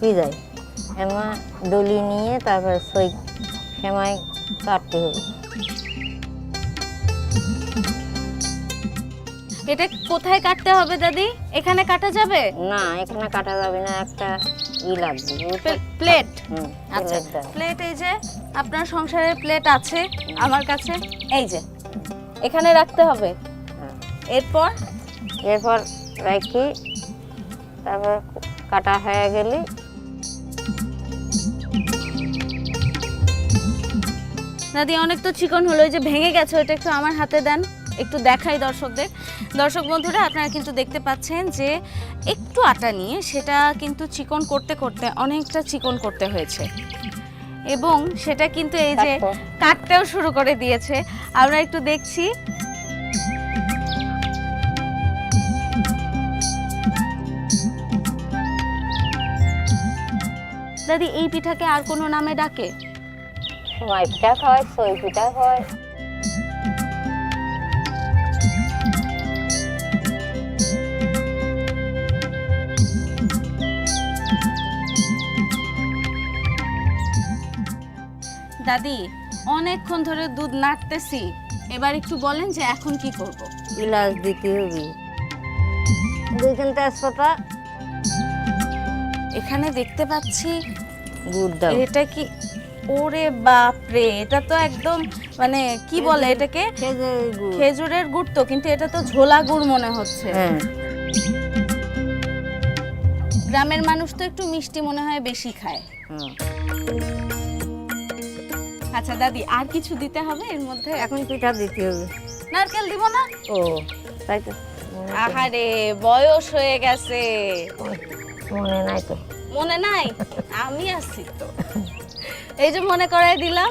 পিজাই এমন ডলি নিয়ে তারপর সই সেমাই কাটতে হবে। এটা কোথায় কাটতে হবে দাদি? এখানে কাটা যাবে না, এখানে কাটা যাবে না, একটা লাগবে প্লেট। হুম, আচ্ছা প্লেট দাও। প্লেট এই যে আপনার সংসারের প্লেট আছে আমার কাছে, এই যে এখানে রাখতে হবে। হ্যাঁ। এরপর এরপর রাখি, তারপর কাটা হয়ে গেলে দাদি অনেক তো চিকন হলো, এই যে ভেঙে গেছে, ওটা একটু আমার হাতে দেন, একটু দেখাই দর্শকদের। দর্শক বন্ধুরা আপনারা কিন্তু দেখতে পাচ্ছেন যে একটু আটা নিয়ে সেটা কিন্তু চিকন করতে করতে অনেকটা চিকন করতে হয়েছে এবং সেটা কিন্তু এই যে কাটতেও শুরু করে দিয়েছে। আমরা একটু দেখছি। দাদি এই পিঠাকে আর কোনো নামে ডাকে? সেমাই পিঠা খাওয়ায়, সই পিঠা খাওয়ায়। দাদি অনেকক্ষণ ধরে দুধ নাড়তেছি, এবার একটু বলেন যে এখন কি করব? ইলাচ দিতে হবে, 2 তেজপাতা। এখানে দেখতে পাচ্ছি গুড় দাও। এটা কি? ওরে বাপ রে, এটা তো একদম মানে কি বলে এটাকে? খেজুরের গুড়। খেজুরের গুড় তো, কিন্তু এটা তো ঝোলা গুড় মনে হচ্ছে। হ্যাঁ। গ্রামের মানুষ তো একটু মিষ্টি মনে হয় বেশি খায়। হুম। আচ্ছা দাদি আর কিছু দিতে হবে এর মধ্যে? এখন পিঠা দিতে হবে। নারকেল দিব না? ও তাই তো, আহারে বয়স হয়ে গেছে, মনে নাই তো। মনে নাই? আমি আছি তো, এই যে মনে করাই দিলাম।